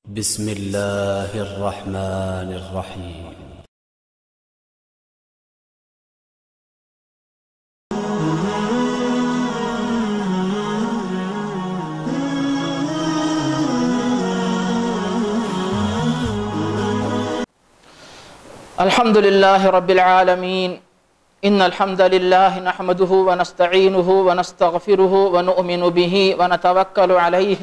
بسم الله الرحمن الرحيم. الحمد لله رب العالمين. إن الحمد لله نحمده ونستعينه ونستغفره ونؤمن به ونتوكل عليه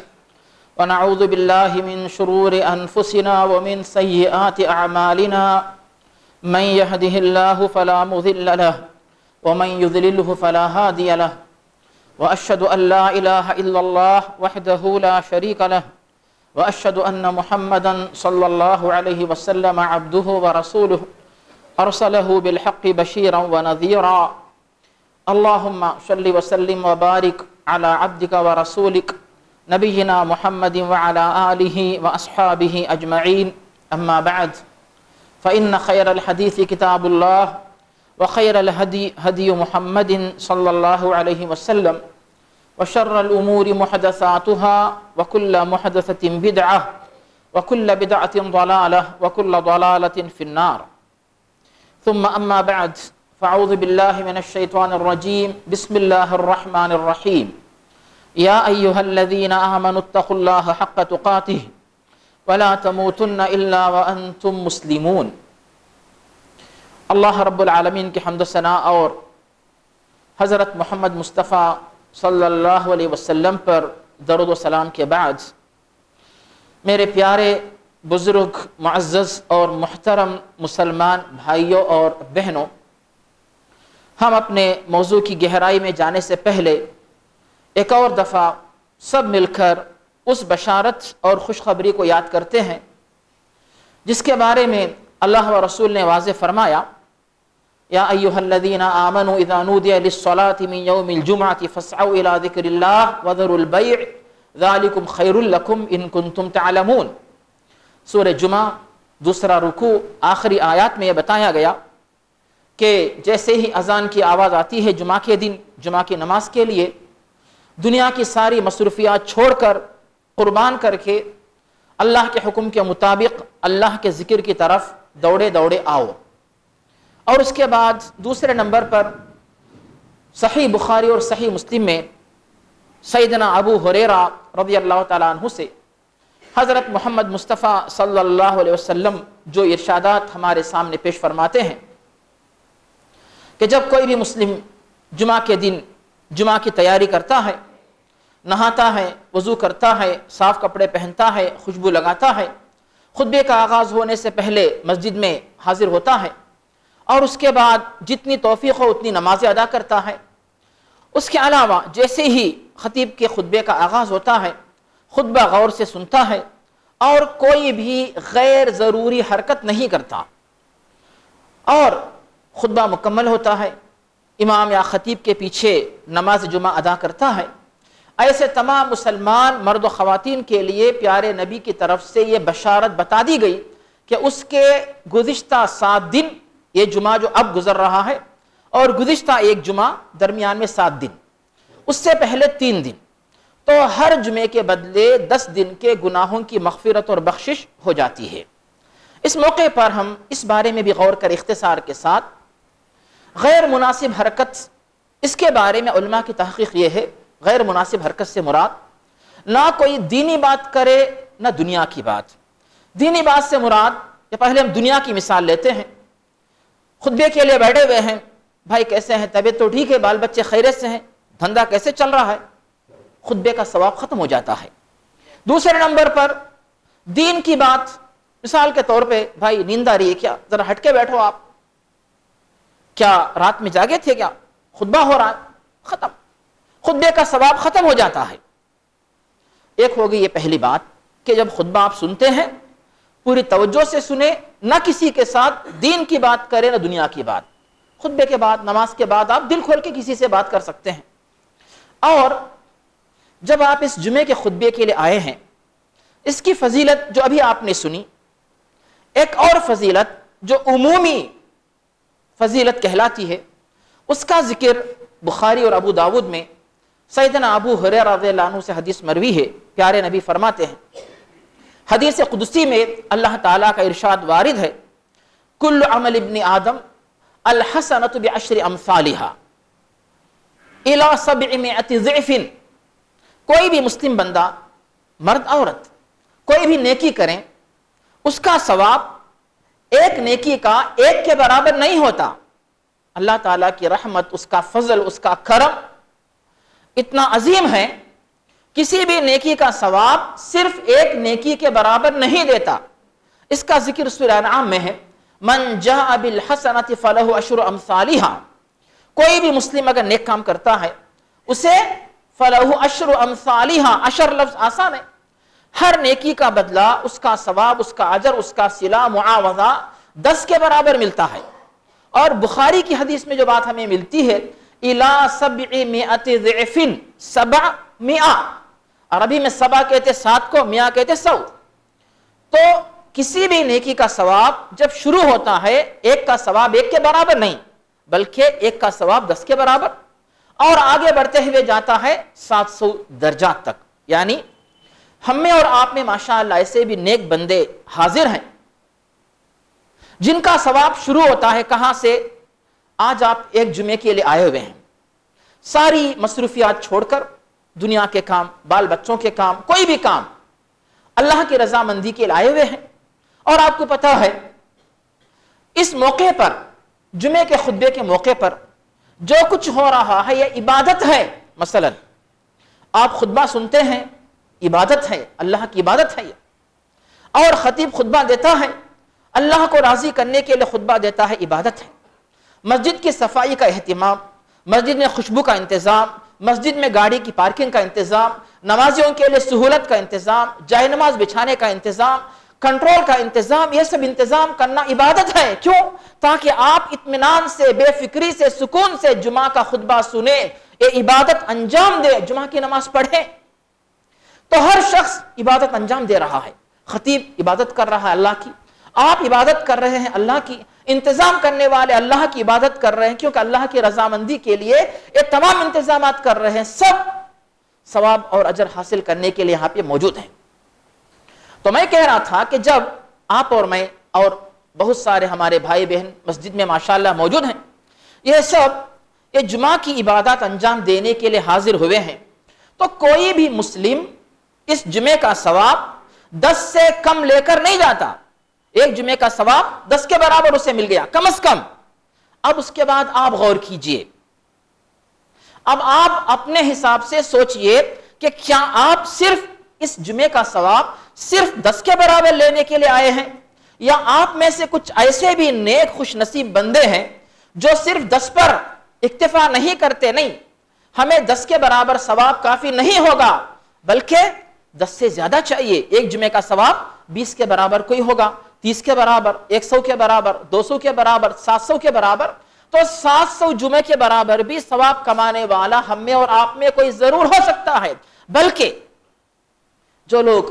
ونعوذ بالله من شرور أنفسنا ومن سيئات أعمالنا. من يهده الله فلا مضل له ومن يضلله فلا هادي له، وأشهد أن لا إله إلا الله وحده لا شريك له، وأشهد أن محمدا صلى الله عليه وسلم عبده ورسوله أرسله بالحق بشيرا ونذيرا. اللهم صل وسلم وبارك على عبدك ورسولك نبينا محمد وعلى آله وأصحابه أجمعين. أما بعد، فإن خير الحديث كتاب الله، وخير الهدي هدي محمد صلى الله عليه وسلم، وشر الأمور محدثاتها، وكل محدثة بدعة، وكل بدعة ضلالة، وكل ضلالة في النار. ثم أما بعد، فأعوذ بالله من الشيطان الرجيم. بسم الله الرحمن الرحيم. يا أيها الذين آمنوا اتقوا الله حق تقاته ولا تموتن إلا وأنتم مسلمون. اللہ رب العالمین کی حمد و ثنا اور حضرت محمد مصطفیٰ صلی اللہ علیہ وسلم پر درود و سلام کے بعد، میرے پیارے بزرگ، معزز اور محترم مسلمان بھائیوں اور بہنوں، ہم اپنے موضوع کی گہرائی میں جانے سے پہلے ایک اور دفعہ سب مل کر اس بشارت اور خوشخبری کو یاد کرتے ہیں جس کے بارے میں اللہ و رسول نے واضح فرمایا: یا ایھا الذین آمنوا اذا نودی للصلاة من یوم الجمعة فاسعوا الى ذکر اللہ وذروا البیع ذلکم خیر لکم ان کنتم تعلمون. سورہ جمعہ دوسرا رکوع آخری آیات میں یہ بتایا گیا کہ جیسے ہی اذان کی آواز آتی ہے جمعہ کے دن، جمعہ کی نماز کے لیے، دنیا کی ساری مصروفیات چھوڑ کر، قربان کر کے اللہ کے حکم کے مطابق اللہ کے ذکر کی طرف دوڑے دوڑے آؤ. اور اس کے بعد دوسرے نمبر پر صحیح بخاری اور صحیح مسلم میں سیدنا ابو ہریرہ رضی اللہ تعالیٰ عنہ سے حضرت محمد مصطفیٰ صلی اللہ علیہ وسلم جو ارشادات ہمارے سامنے پیش فرماتے ہیں کہ جب کوئی بھی مسلم جمعہ کے دن جمعہ کی تیاری کرتا ہے، نہاتا ہے، وضو کرتا ہے، صاف کپڑے پہنتا ہے، خوشبو لگاتا ہے، خطبے کا آغاز ہونے سے پہلے مسجد میں حاضر ہوتا ہے، اور اس کے بعد جتنی توفیق ہو اتنی نمازیں ادا کرتا ہے. اس کے علاوہ جیسے ہی خطیب کے خطبے کا آغاز ہوتا ہے، خطبہ غور سے سنتا ہے اور کوئی بھی غیر ضروری حرکت نہیں کرتا، اور خطبہ مکمل ہوتا ہے، امام یا خطیب کے پیچھے نماز جمعہ ادا کرتا ہے. ایسے تمام مسلمان مرد و خواتین کے لیے پیارے نبی کی طرف سے یہ بشارت بتا دی گئی کہ اس کے گزشتہ 7 دن، یہ جمعہ جو اب گزر رہا ہے اور گزشتہ ایک جمعہ، درمیان میں 7 دن، اس سے پہلے 3 دن، تو ہر جمعے کے بدلے 10 دن کے گناہوں کی مغفرت اور بخشش ہو جاتی ہے. اس موقع پر ہم اس بارے میں بھی غور کر اختصار کے ساتھ غیر مناسب حرکت، اس کے بارے میں علماء کی تحقیق یہ ہے، غیر مناسب حرکت سے مراد نہ کوئی دینی بات کرے نہ دنیا کی بات. دینی بات سے مراد، یا پہلے ہم دنیا کی مثال لیتے ہیں، خطبے کے لیے بیٹھے ہوئے ہیں، بھائی کیسے ہیں، طبیعت تو ٹھیک ہے، بال بچے خیریت سے ہیں، دھندا کیسے چل رہا ہے، خطبے کا ثواب ختم ہو جاتا ہے. دوسرے نمبر پر دین کی بات، مثال کے طور پہ بھائی نیند آ رہی ہے کیا، ذرا ہٹ کے بیٹھو، آپ کیا رات میں جاگے تھے کیا، خطبہ ہو رہا ہے، ختم، خطبے کا ثواب ختم ہو جاتا ہے. ایک ہوگی یہ پہلی بات کہ جب خطبہ آپ سنتے ہیں پوری توجہ سے سنیں، نہ کسی کے ساتھ دین کی بات کریں نہ دنیا کی بات. خطبے کے بعد، نماز کے بعد آپ دل کھول کے کسی سے بات کر سکتے ہیں. اور جب آپ اس جمعے کے خطبے کے لیے آئے ہیں، اس کی فضیلت جو ابھی آپ نے سنی، ایک اور فضیلت جو عمومی فضیلت کہلاتی ہے، اس کا ذکر بخاری اور ابو داود میں سیدنا ابو ہریرہ رضی اللہ عنہ سے حدیث مروی ہے. پیارے نبی فرماتے ہیں حدیث قدسی میں اللہ تعالیٰ کا ارشاد وارد ہے، کل عمل ابن آدم الحسنۃ بعشر امثالها الی 700 ضعف۔ کوئی بھی مسلم بندہ، مرد عورت، کوئی بھی نیکی کریں، اس کا ثواب ایک نیکی کا ایک کے برابر نہیں ہوتا۔ اللہ تعالیٰ کی رحمت، اس کا فضل، اس کا کرم اتنا عظیم ہے، کسی بھی نیکی کا ثواب صرف ایک نیکی کے برابر نہیں دیتا۔ اس کا ذکر سورہ انعام میں ہے، من جاء بالحسنۃ فلہ عشر امثالها۔ کوئی بھی مسلم اگر نیک کام کرتا ہے، اسے فلہ عشر امثالها، عشر لفظ آسان ہے، ہر نیکی کا بدلہ، اس کا ثواب، اس کا اجر، اس کا صلہ، معاوضہ 10 کے برابر ملتا ہے۔ اور بخاری کی حدیث میں جو بات ہمیں ملتی ہے، الی 700 ضعف، 700، عربی میں 7 کہتے 7 کو، 100 کہتے 100۔ تو کسی بھی نیکی کا ثواب جب شروع ہوتا ہے، ایک کا ثواب ایک کے برابر نہیں، بلکہ ایک کا ثواب 10 کے برابر، اور آگے بڑھتے ہوئے جاتا ہے 700 درجات تک۔ یعنی ہم میں اور آپ میں ماشاءاللہ ایسے بھی نیک بندے حاضر ہیں جن کا ثواب شروع ہوتا ہے کہاں سے؟ آج آپ ایک جمعے کے لیے آئے ہوئے ہیں، ساری مصروفیات چھوڑ کر، دنیا کے کام، بال بچوں کے کام، کوئی بھی کام، اللہ کی رضامندی کے لیے آئے ہوئے ہیں، اور آپ کو پتا ہے اس موقع پر، جمعے کے خطبے کے موقع پر جو کچھ ہو رہا ہے یہ عبادت ہے۔ مثلا آپ خطبہ سنتے ہیں، عبادت ہے، اللہ کی عبادت ہے یہ، اور خطیب خطبہ دیتا ہے، اللہ کو راضی کرنے کے لیے خطبہ دیتا ہے، عبادت ہے۔ مسجد کی صفائی کا اہتمام، مسجد میں خوشبو کا انتظام، مسجد میں گاڑی کی پارکنگ کا انتظام، نمازیوں کے لیے سہولت کا انتظام، جائے نماز بچھانے کا انتظام، کنٹرول کا انتظام، یہ سب انتظام کرنا عبادت ہے۔ کیوں؟ تاکہ آپ اطمینان سے، بے فکری سے، سکون سے جمعہ کا خطبہ سنیں، یہ عبادت انجام دے، جمعہ کی نماز پڑھیں۔ تو ہر شخص عبادت انجام دے رہا ہے، خطیب عبادت کر رہا ہے اللہ کی، آپ عبادت کر رہے ہیں اللہ کی، انتظام کرنے والے اللہ کی عبادت کر رہے ہیں، کیونکہ اللہ کی رضامندی کے لیے یہ تمام انتظامات کر رہے ہیں، سب ثواب اور اجر حاصل کرنے کے لیے یہاں پہ موجود ہیں۔ تو میں کہہ رہا تھا کہ جب آپ اور میں اور بہت سارے ہمارے بھائی بہن مسجد میں ماشاءاللہ موجود ہیں، یہ سب یہ جمعہ کی عبادات انجام دینے کے لیے حاضر ہوئے ہیں، تو کوئی بھی مسلم اس جمعے کا ثواب 10 سے کم لے کر نہیں جاتا۔ ایک جمعے کا ثواب 10 کے برابر اسے مل گیا کم از کم۔ اب اس کے بعد آپ غور کیجئے، اب آپ اپنے حساب سے سوچئے کہ کیا آپ صرف اس جمعے کا ثواب صرف 10 کے برابر لینے کے لیے آئے ہیں، یا آپ میں سے کچھ ایسے بھی نیک خوش نصیب بندے ہیں جو صرف 10 پر اکتفا نہیں کرتے، نہیں ہمیں 10 کے برابر ثواب کافی نہیں ہوگا بلکہ 10 سے زیادہ چاہیے، ایک جمعے کا ثواب 20 کے برابر کوئی ہوگا، 30 کے برابر، 100 کے برابر، 200 کے برابر، 700 کے برابر، تو 700 جمعے کے برابر بھی ثواب کمانے والا ہم میں اور آپ میں کوئی ضرور ہو سکتا ہے۔ بلکہ جو لوگ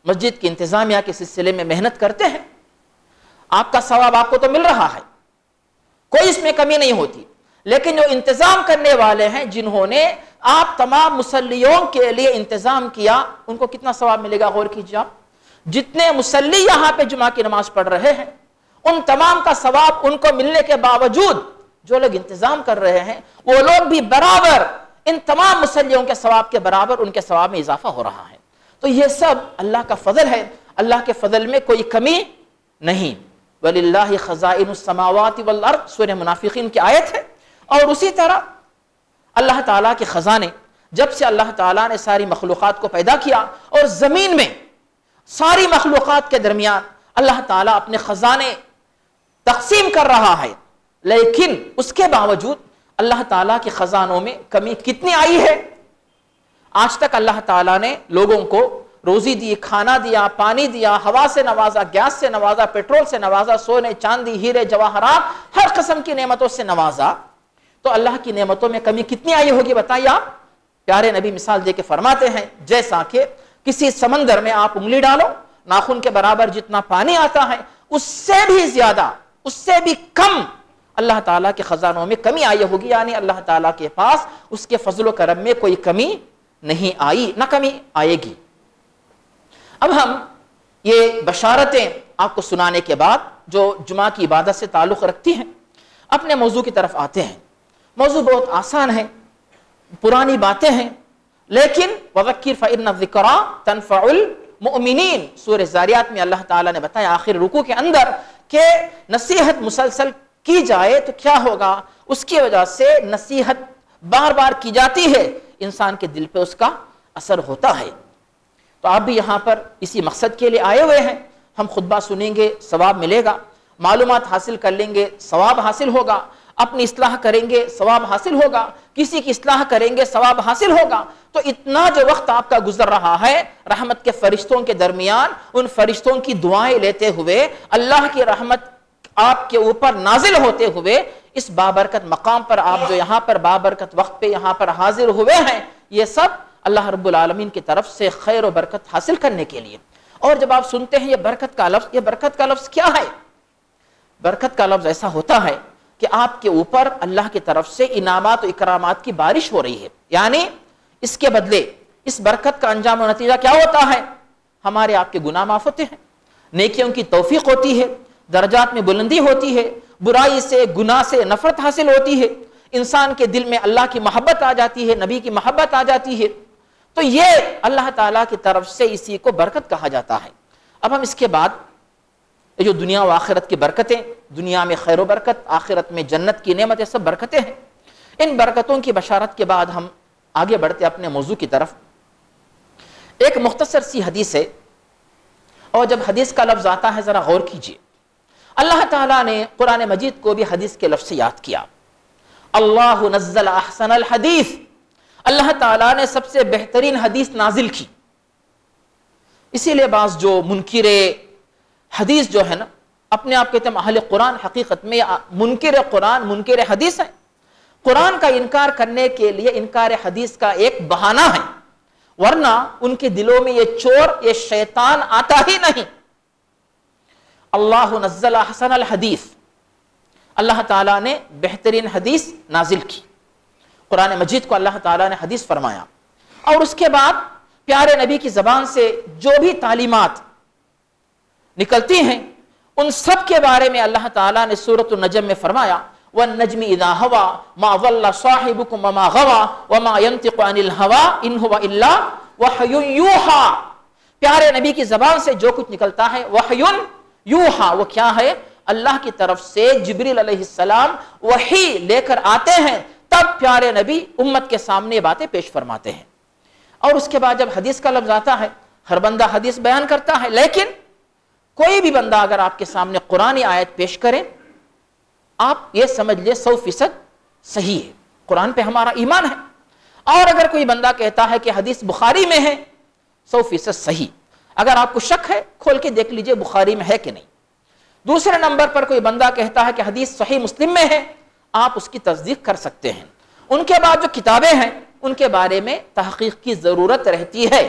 مسجد کی انتظامیہ کے سلسلے میں محنت کرتے ہیں، آپ کا ثواب آپ کو تو مل رہا ہے، کوئی اس میں کمی نہیں ہوتی، لیکن جو انتظام کرنے والے ہیں، جنہوں نے آپ تمام مصلیوں کے لیے انتظام کیا، ان کو کتنا ثواب ملے گا؟ غور کیجیے آپ، جتنے مصلی یہاں پہ جمعہ کی نماز پڑھ رہے ہیں، ان تمام کا ثواب ان کو ملنے کے باوجود جو لوگ انتظام کر رہے ہیں وہ لوگ بھی برابر ان تمام مصلیوں کے ثواب کے برابر ان کے ثواب میں اضافہ ہو رہا ہے۔ تو یہ سب اللہ کا فضل ہے، اللہ کے فضل میں کوئی کمی نہیں۔ وَلِلَّهِ خَزَائِنُ السَّمَاوَاتِ وَالْأَرْضِ، سورہ منافقین کی آیت ہے۔ اور اسی طرح اللہ تعالیٰ کے خزانے، جب سے اللہ تعالیٰ نے ساری مخلوقات کو پیدا کیا اور زمین میں ساری مخلوقات کے درمیان اللہ تعالیٰ اپنے خزانے تقسیم کر رہا ہے، لیکن اس کے باوجود اللہ تعالیٰ کے خزانوں میں کمی کتنی آئی ہے؟ آج تک اللہ تعالیٰ نے لوگوں کو روزی دی، کھانا دیا، پانی دیا، ہوا سے نوازا، گیس سے نوازا، پیٹرول سے نوازا، سونے چاندی ہیرے جواہرات ہر قسم کی نعمتوں سے نوازا، تو اللہ کی نعمتوں میں کمی کتنی آئی ہوگی بتائیے آپ؟ پیارے نبی مثال دے کے فرماتے ہیں جیسا کہ کسی سمندر میں آپ انگلی ڈالو، ناخن کے برابر جتنا پانی آتا ہے اس سے بھی زیادہ، اس سے بھی کم اللہ تعالیٰ کے خزانوں میں کمی آئی ہوگی، یعنی اللہ تعالیٰ کے پاس اس کے فضل و کرم میں کوئی کمی نہیں آئی، نہ کمی آئے گی۔ اب ہم یہ بشارتیں آپ کو سنانے کے بعد جو جمعہ کی عبادت سے تعلق رکھتی ہیں، اپنے موضوع کی طرف آتے ہیں۔ موضوع بہت آسان ہے، پرانی باتیں ہیں، لیکن وَذَكِّرْ فَإِنَّ الذِّكْرَىٰ تَنفَعُ الْمُؤْمِنِينَ سورہ زاریات میں اللہ تعالیٰ نے بتایا آخر رکوع کے اندر کہ نصیحت مسلسل کی جائے تو کیا ہوگا، اس کی وجہ سے نصیحت بار بار کی جاتی ہے، انسان کے دل پہ اس کا اثر ہوتا ہے۔ تو آپ بھی یہاں پر اسی مقصد کے لیے آئے ہوئے ہیں، ہم خطبہ سنیں گے ثواب ملے گا، معلومات حاصل کر لیں گے ثواب حاصل ہوگا، اپنی اصلاح کریں گے ثواب حاصل ہوگا، کسی کی اصلاح کریں گے ثواب حاصل ہوگا۔ تو اتنا جو وقت آپ کا گزر رہا ہے رحمت کے فرشتوں کے درمیان، ان فرشتوں کی دعائیں لیتے ہوئے، اللہ کی رحمت آپ کے اوپر نازل ہوتے ہوئے، اس بابرکت مقام پر آپ جو یہاں پر بابرکت وقت پہ یہاں پر حاضر ہوئے ہیں، یہ سب اللہ رب العالمین کی طرف سے خیر و برکت حاصل کرنے کے لیے۔ اور جب آپ سنتے ہیں یہ برکت کا لفظ، یہ برکت کا لفظ کیا ہے؟ برکت کا لفظ ایسا ہوتا ہے کہ آپ کے اوپر اللہ کی طرف سے انعامات و اکرامات کی بارش ہو رہی ہے، یعنی اس کے بدلے اس برکت کا انجام و نتیجہ کیا ہوتا ہے؟ ہمارے آپ کے گناہ معاف ہوتے ہیں، نیکیوں کی توفیق ہوتی ہے، درجات میں بلندی ہوتی ہے، برائی سے گناہ سے نفرت حاصل ہوتی ہے، انسان کے دل میں اللہ کی محبت آ جاتی ہے، نبی کی محبت آ جاتی ہے۔ تو یہ اللہ تعالیٰ کی طرف سے اسی کو برکت کہا جاتا ہے۔ اب ہم اس کے بعد یہ جو دنیا و آخرت کی برکتیں، دنیا میں خیر و برکت، آخرت میں جنت کی نعمت، یہ سب برکتیں ہیں۔ ان برکتوں کی بشارت کے بعد ہم آگے بڑھتے اپنے موضوع کی طرف۔ ایک مختصر سی حدیث ہے، اور جب حدیث کا لفظ آتا ہے ذرا غور کیجئے۔ اللہ تعالیٰ نے قرآن مجید کو بھی حدیث کے لفظ سے یاد کیا۔ اللہ نزل احسن الحدیث، اللہ تعالیٰ نے سب سے بہترین حدیث نازل کی۔ اسی لیے بعض جو منکر حدیث جو ہے نا، اپنے آپ کہتے ہیں اہل قرآن، حقیقت میں منکر قرآن منکر حدیث ہے۔ قرآن کا انکار کرنے کے لیے انکار حدیث کا ایک بہانہ ہے، ورنہ ان کے دلوں میں یہ چور، یہ شیطان آتا ہی نہیں۔ اللہ نزل احسن الحدیث، اللہ تعالیٰ نے بہترین حدیث نازل کی۔ قرآن مجید کو اللہ تعالیٰ نے حدیث فرمایا، اور اس کے بعد پیارے نبی کی زبان سے جو بھی تعلیمات نکلتی ہیں ان سب کے بارے میں اللہ تعالیٰ نے سورۃ النجم میں فرمایا، وَالنَّجْمِ إِذَا هَوَى مَا ضَلَّ صَاحِبُكُمْ وَمَا غَوَى وَمَا يَنْطِقُ عَنِ الْهَوَىٰ إِنْ هُوَ إِلَّا وَحْيٌ يُوحَىٰ۔ پیارے نبی کی زبان سے جو کچھ نکلتا ہے وحی یوحا، وہ کیا ہے؟ اللہ کی طرف سے جبریل علیہ السلام وحی لے کر آتے ہیں، تب پیارے نبی امت کے سامنے باتیں پیش فرماتے ہیں۔ اور اس کے بعد جب حدیث کا لفظ آتا ہے، ہر بندہ حدیث بیان کرتا ہے، لیکن کوئی بھی بندہ اگر آپ کے سامنے قرآنی آیت پیش کرے، آپ یہ سمجھ لیں 100% صحیح ہے، قرآن پہ ہمارا ایمان ہے۔ اور اگر کوئی بندہ کہتا ہے کہ حدیث بخاری میں ہے، 100% صحیح۔ اگر آپ کو شک ہے کھول کے دیکھ لیجئے بخاری میں ہے کہ نہیں۔ دوسرے نمبر پر کوئی بندہ کہتا ہے کہ حدیث صحیح مسلم میں ہے، آپ اس کی تصدیق کر سکتے ہیں۔ ان کے بعد جو کتابیں ہیں ان کے بارے میں تحقیق کی ضرورت رہتی ہے۔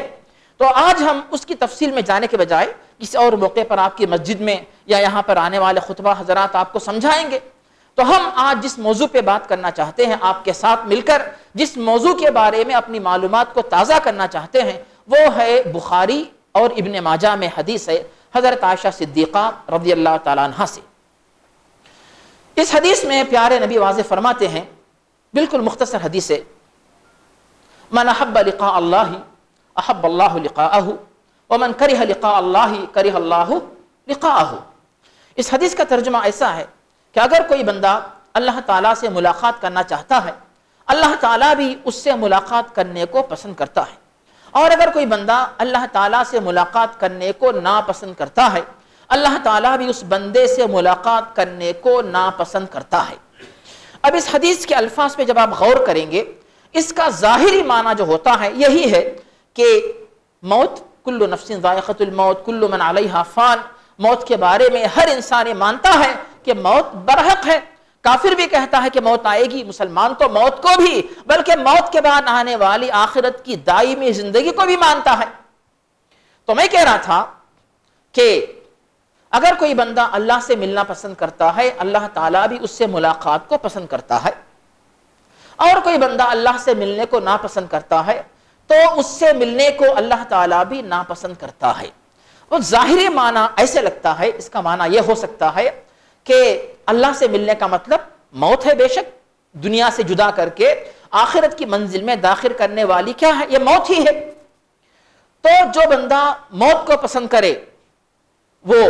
تو آج ہم اس کی تفصیل میں جانے کے بجائے کسی اور موقع پر آپ کی مسجد میں یا یہاں پر آنے والے خطبہ حضرات آپ کو سمجھائیں گے۔ تو ہم آج جس موضوع پہ بات کرنا چاہتے ہیں، آپ کے ساتھ مل کر جس موضوع کے بارے میں اپنی معلومات کو تازہ کرنا چاہتے ہیں، وہ ہے بخاری اور ابن ماجہ میں حدیث ہے حضرت عائشہ صدیقہ رضی اللہ تعالیٰ عنہ سے۔ اس حدیث میں پیارے نبی واضح فرماتے ہیں، بالکل مختصر حدیث ہے، من احب لقاء اللہ احب اللہ لقاءہ ومن کرہ لقاء اللہ کرہ اللہ لقاءہ۔ اس حدیث کا ترجمہ ایسا ہے کہ اگر کوئی بندہ اللہ تعالیٰ سے ملاقات کرنا چاہتا ہے، اللہ تعالیٰ بھی اس سے ملاقات کرنے کو پسند کرتا ہے، اور اگر کوئی بندہ اللہ تعالیٰ سے ملاقات کرنے کو ناپسند کرتا ہے، اللہ تعالیٰ بھی اس بندے سے ملاقات کرنے کو ناپسند کرتا ہے۔ اب اس حدیث کے الفاظ پہ جب آپ غور کریں گے، اس کا ظاہری معنی جو ہوتا ہے یہی ہے کہ موت، کل نفس ذائقۃ الموت کل من علیہا فان، موت کے بارے میں ہر انسان یہ مانتا ہے کہ موت برحق ہے۔ کافر بھی کہتا ہے کہ موت آئے گی، مسلمان تو موت کو بھی بلکہ موت کے بعد آنے والی آخرت کی دائمی زندگی کو بھی مانتا ہے۔ تو میں کہہ رہا تھا کہ اگر کوئی بندہ اللہ سے ملنا پسند کرتا ہے، اللہ تعالیٰ بھی اس سے ملاقات کو پسند کرتا ہے، اور کوئی بندہ اللہ سے ملنے کو ناپسند کرتا ہے تو اس سے ملنے کو اللہ تعالیٰ بھی ناپسند کرتا ہے۔ وہ ظاہری معنی ایسے لگتا ہے، اس کا معنی یہ ہو سکتا ہے کہ اللہ سے ملنے کا مطلب موت ہے، بے شک دنیا سے جدا کر کے آخرت کی منزل میں داخل کرنے والی کیا ہے؟ یہ موت ہی ہے۔ تو جو بندہ موت کو پسند کرے وہ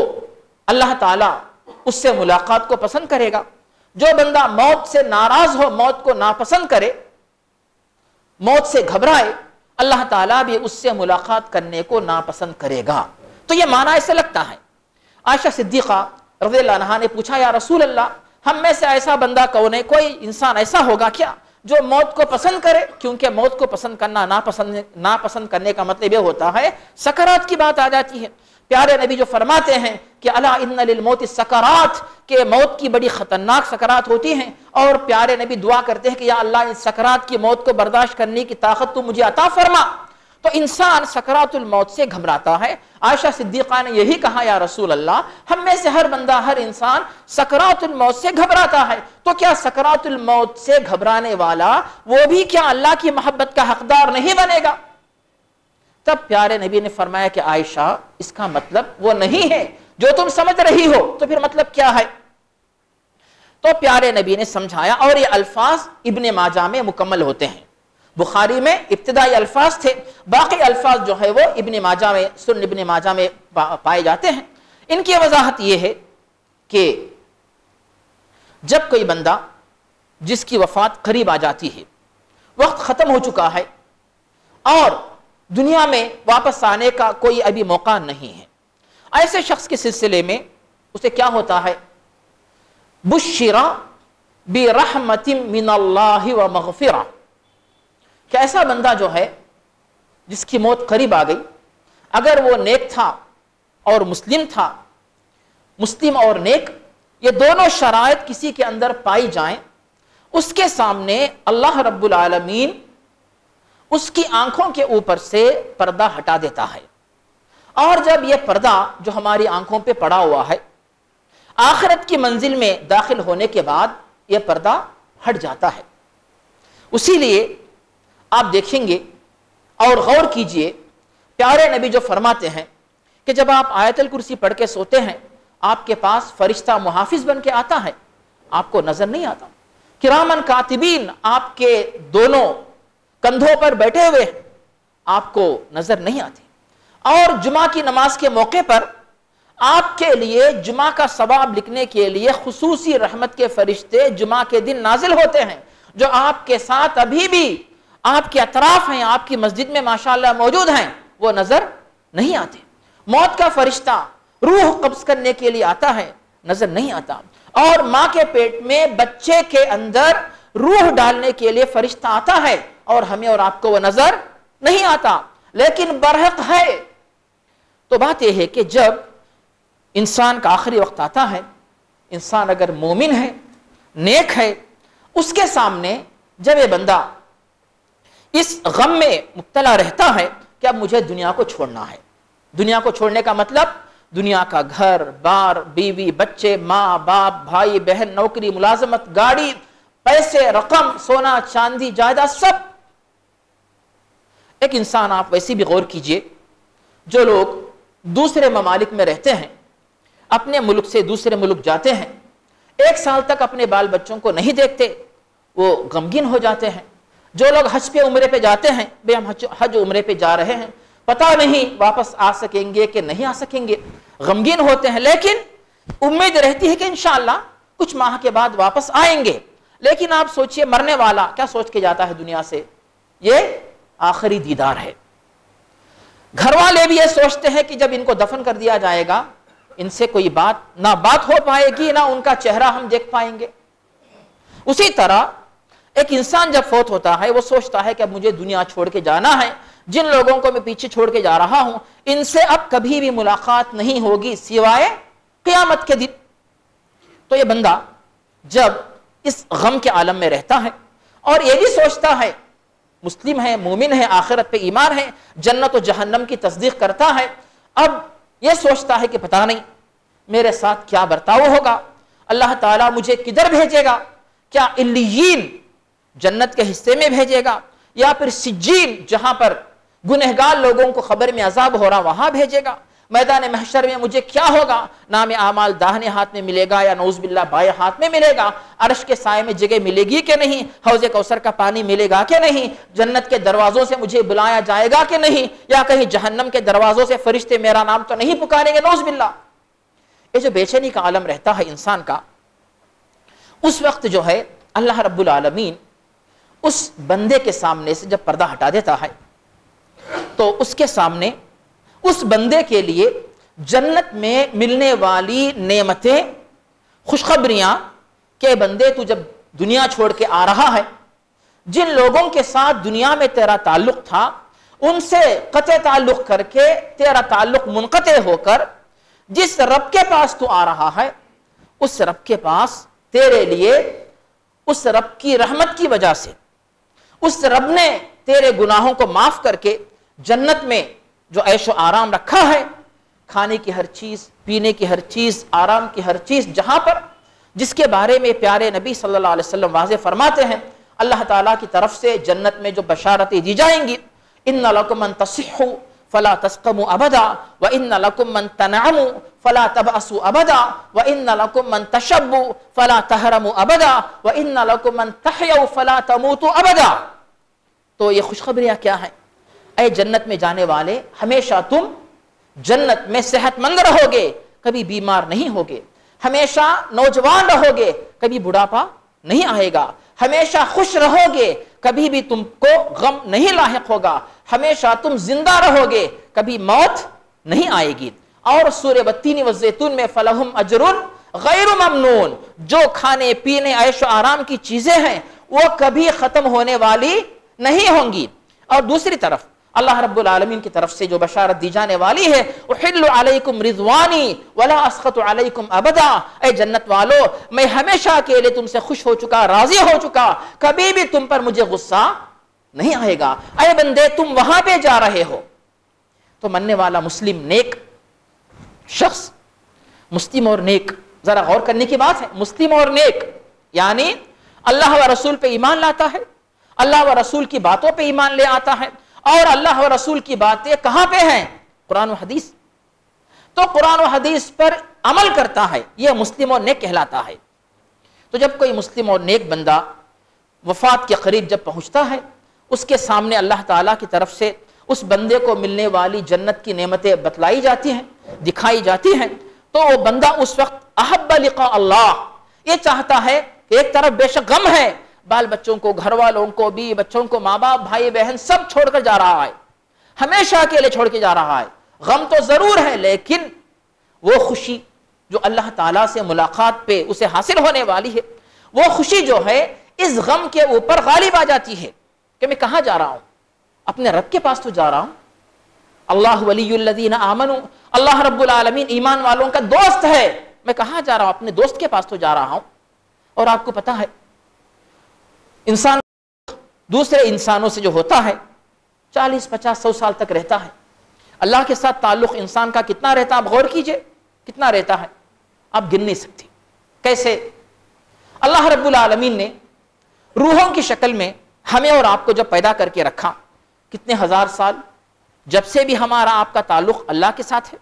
اللہ تعالیٰ اس سے ملاقات کو پسند کرے گا، جو بندہ موت سے ناراض ہو، موت کو ناپسند کرے، موت سے گھبرائے، اللہ تعالیٰ بھی اس سے ملاقات کرنے کو ناپسند کرے گا۔ تو یہ معنی ایسے لگتا ہے۔ عائشہ صدیقہ رضی اللہ عنہا نے پوچھا، یا رسول اللہ، ہم میں سے ایسا بندہ کون ہے؟ کوئی انسان ایسا ہوگا کیا جو موت کو پسند کرے؟ کیونکہ موت کو پسند کرنا، ناپسند کرنے کا مطلب یہ ہوتا ہے سکرات کی بات آ جاتی ہے۔ پیارے نبی جو فرماتے ہیں کہ الا ان للموت سکرات، کہ موت کی بڑی خطرناک سکرات ہوتی ہیں، اور پیارے نبی دعا کرتے ہیں کہ یا اللہ ان سکرات کی موت کو برداشت کرنے کی طاقت تو مجھے عطا فرما۔ تو انسان سکرات الموت سے گھبراتا ہے۔ عائشہ صدیقہ نے یہی کہا، یا رسول اللہ، ہم میں سے ہر بندہ، ہر انسان سکرات الموت سے گھبراتا ہے، تو کیا سکرات الموت سے گھبرانے والا وہ بھی کیا اللہ کی محبت کا حقدار نہیں بنے گا؟ تب پیارے نبی نے فرمایا کہ عائشہ، اس کا مطلب وہ نہیں ہے جو تم سمجھ رہی ہو۔ تو پھر مطلب کیا ہے؟ تو پیارے نبی نے سمجھایا، اور یہ الفاظ ابن ماجہ میں مکمل ہوتے ہیں۔ بخاری میں ابتدائی الفاظ تھے، باقی الفاظ جو ہے وہ ابن ماجہ میں، سنن ابن ماجہ میں پائے جاتے ہیں۔ ان کی وضاحت یہ ہے کہ جب کوئی بندہ جس کی وفات قریب آ جاتی ہے، وقت ختم ہو چکا ہے اور دنیا میں واپس آنے کا کوئی ابھی موقع نہیں ہے، ایسے شخص کے سلسلے میں اسے کیا ہوتا ہے؟ بشرا برحمت من اللہ و مغفرہ، کہ ایسا بندہ جو ہے جس کی موت قریب آ گئی، اگر وہ نیک تھا اور مسلم تھا، مسلم اور نیک یہ دونوں شرائط کسی کے اندر پائی جائیں، اس کے سامنے اللہ رب العالمین اس کی آنکھوں کے اوپر سے پردہ ہٹا دیتا ہے، اور جب یہ پردہ جو ہماری آنکھوں پہ پڑا ہوا ہے، آخرت کی منزل میں داخل ہونے کے بعد یہ پردہ ہٹ جاتا ہے۔ اسی لیے آپ دیکھیں گے اور غور کیجئے، پیارے نبی جو فرماتے ہیں کہ جب آپ آیت الکرسی پڑھ کے سوتے ہیں، آپ کے پاس فرشتہ محافظ بن کے آتا ہے، آپ کو نظر نہیں آتا، کرامن کاتبین آپ کے دونوں کندھوں پر بیٹھے ہوئے ہیں، آپ کو نظر نہیں آتے، اور جمعہ کی نماز کے موقع پر آپ کے لیے جمعہ کا ثواب لکھنے کے لیے خصوصی رحمت کے فرشتے جمعہ کے دن نازل ہوتے ہیں، جو آپ کے ساتھ ابھی بھی آپ کے اطراف ہیں، آپ کی مسجد میں ماشاءاللہ موجود ہیں، وہ نظر نہیں آتے۔ موت کا فرشتہ روح قبض کرنے کے لیے آتا ہے، نظر نہیں آتا، اور ماں کے پیٹ میں بچے کے اندر روح ڈالنے کے لیے فرشتہ آتا ہے، اور ہمیں اور آپ کو وہ نظر نہیں آتا، لیکن برحق ہے۔ تو بات یہ ہے کہ جب انسان کا آخری وقت آتا ہے، انسان اگر مومن ہے، نیک ہے، اس کے سامنے جب یہ بندہ اس غم میں مبتلا رہتا ہے کہ اب مجھے دنیا کو چھوڑنا ہے، دنیا کو چھوڑنے کا مطلب دنیا کا گھر بار، بیوی بچے، ماں باپ، بھائی بہن، نوکری ملازمت، گاڑی، پیسے، رقم، سونا چاندی، جائیداد، سب۔ ایک انسان، آپ ویسے بھی غور کیجئے، جو لوگ دوسرے ممالک میں رہتے ہیں، اپنے ملک سے دوسرے ملک جاتے ہیں، 1 سال تک اپنے بال بچوں کو نہیں دیکھتے، وہ غمگین ہو جاتے ہیں۔ جو لوگ حج پہ عمرے پہ جاتے ہیں، بے ہم حج عمرے پہ جا رہے ہیں، پتہ نہیں واپس آ سکیں گے کہ نہیں آ سکیں گے، غمگین ہوتے ہیں، لیکن امید رہتی ہے کہ انشاءاللہ کچھ ماہ کے بعد واپس آئیں گے۔ لیکن آپ سوچئے، مرنے والا کیا سوچ کے جاتا ہے دنیا سے؟ یہ آخری دیدار ہے۔ گھر والے بھی یہ سوچتے ہیں کہ جب ان کو دفن کر دیا جائے گا، ان سے کوئی نہ بات ہو پائے گی، نہ ان کا چہرہ ہم دیکھ پائیں گے۔ اسی طرح ایک انسان جب فوت ہوتا ہے، وہ سوچتا ہے کہ اب مجھے دنیا چھوڑ کے جانا ہے، جن لوگوں کو میں پیچھے چھوڑ کے جا رہا ہوں، ان سے اب کبھی بھی ملاقات نہیں ہوگی سوائے قیامت کے دن۔ تو یہ بندہ جب اس غم کے عالم میں رہتا ہے، اور یہ بھی سوچتا ہے، مسلم ہے، مومن ہے، آخرت پہ ایمان ہے، جنت و جہنم کی تصدیق کرتا ہے، اب یہ سوچتا ہے کہ پتہ نہیں میرے ساتھ کیا برتاؤ ہوگا، اللہ تعالیٰ مجھے کدھر بھیجے گا، کیا علیین جنت کے حصے میں بھیجے گا، یا پھر سجین جہاں پر گنہگار لوگوں کو خبر میں عذاب ہو رہا وہاں بھیجے گا، میدان محشر میں مجھے کیا ہوگا؟ نام اعمال داہنے ہاتھ میں ملے گا یا نعوذ باللہ بائیں ہاتھ میں ملے گا؟ عرش کے سائے میں جگہ ملے گی کہ نہیں؟ حوض کوثر کا پانی ملے گا کہ نہیں؟ جنت کے دروازوں سے مجھے بلایا جائے گا کہ نہیں؟ یا کہیں جہنم کے دروازوں سے فرشتے میرا نام تو نہیں پکاریں گے؟ نعوذ باللہ۔ یہ جو بے چینی کا عالم رہتا ہے انسان کا، اس وقت جو ہے اللہ رب العالمین اس بندے کے سامنے سے جب پردہ ہٹا دیتا ہے تو اس کے سامنے اس بندے کے لیے جنت میں ملنے والی نعمتیں، خوشخبریاں کہ بندے تو جب دنیا چھوڑ کے آ رہا ہے، جن لوگوں کے ساتھ دنیا میں تیرا تعلق تھا ان سے قطع تعلق کر کے تیرا تعلق منقطع ہو کر جس رب کے پاس تو آ رہا ہے، اس رب کے پاس تیرے لیے اس رب کی رحمت کی وجہ سے اس رب نے تیرے گناہوں کو معاف کر کے جنت میں جو عیش و آرام رکھا ہے، کھانے کی ہر چیز، پینے کی ہر چیز، آرام کی ہر چیز، جہاں پر جس کے بارے میں پیارے نبی صلی اللہ علیہ وسلم واضح فرماتے ہیں اللہ تعالیٰ کی طرف سے جنت میں جو بشارتیں دی جائیں گی، ان لکم ان تصحوا فلا تسقموا ابدا وان لکم من تنعموا فلا تبأسوا ابدا وان لکم من تشبوا فلا تحرموا ابدا وان لکم من تحیوا فلا تموتوا ابدا۔ تو یہ خوشخبریاں کیا ہیں؟ اے جنت میں جانے والے، ہمیشہ تم جنت میں صحت مند رہو گے، کبھی بیمار نہیں ہوگے، ہمیشہ نوجوان رہو گے، کبھی بڑھاپا نہیں آئے گا، ہمیشہ خوش رہو گے، کبھی بھی تم کو غم نہیں لاحق ہوگا، ہمیشہ تم زندہ رہو گے، کبھی موت نہیں آئے گی۔ اور سورہ والتین والزیتون میں فلہم اجر غیر ممنون، جو کھانے پینے عیش و آرام کی چیزیں ہیں وہ کبھی ختم ہونے والی نہیں ہوں گی۔ اور دوسری طرف اللہ رب العالمین کی طرف سے جو بشارت دی جانے والی ہے، احل علیکم رضوانی ولا اسخط علیکم ابدا، اے جنت والو میں ہمیشہ کے لیے تم سے خوش ہو چکا، راضی ہو چکا، کبھی بھی تم پر مجھے غصہ نہیں آئے گا۔ اے بندے تم وہاں پہ جا رہے ہو۔ تو مننے والا مسلم نیک شخص، مسلم اور نیک، ذرا غور کرنے کی بات ہے، مسلم اور نیک یعنی اللہ و رسول پہ ایمان لاتا ہے، اللہ و رسول کی باتوں پہ ایمان لے آتا ہے، اور اللہ و رسول کی باتیں کہاں پہ ہیں؟ قرآن و حدیث۔ تو قرآن و حدیث پر عمل کرتا ہے، یہ مسلم اور نیک کہلاتا ہے۔ تو جب کوئی مسلم اور نیک بندہ وفات کے قریب جب پہنچتا ہے، اس کے سامنے اللہ تعالیٰ کی طرف سے اس بندے کو ملنے والی جنت کی نعمتیں بتلائی جاتی ہیں، دکھائی جاتی ہیں، تو وہ بندہ اس وقت احب لقاء اللہ، یہ چاہتا ہے کہ ایک طرف بے شک غم ہے، بال بچوں کو، گھر والوں کو، بیوی بچوں کو، ماں باپ، بھائی بہن سب چھوڑ کر جا رہا ہے، ہمیشہ اکیلے چھوڑ کے جا رہا ہے، غم تو ضرور ہے، لیکن وہ خوشی جو اللہ تعالیٰ سے ملاقات پہ اسے حاصل ہونے والی ہے، وہ خوشی جو ہے اس غم کے اوپر غالب آ جاتی ہے کہ میں کہاں جا رہا ہوں؟ اپنے رب کے پاس تو جا رہا ہوں۔ اللہ ولی الذین آمنوا، اللہ رب العالمین ایمان والوں کا دوست ہے، میں کہاں جا رہا ہوں؟ اپنے دوست کے پاس تو جا رہا ہوں۔ اور آپ کو پتا ہے انسان دوسرے انسانوں سے جو ہوتا ہے 40 50 100 سال تک رہتا ہے، اللہ کے ساتھ تعلق انسان کا کتنا رہتا ہے؟ آپ غور کیجئے کتنا رہتا ہے، آپ گن نہیں سکتے۔ کیسے؟ اللہ رب العالمین نے روحوں کی شکل میں ہمیں اور آپ کو جب پیدا کر کے رکھا، کتنے ہزار سال جب سے بھی ہمارا آپ کا تعلق اللہ کے ساتھ ہے،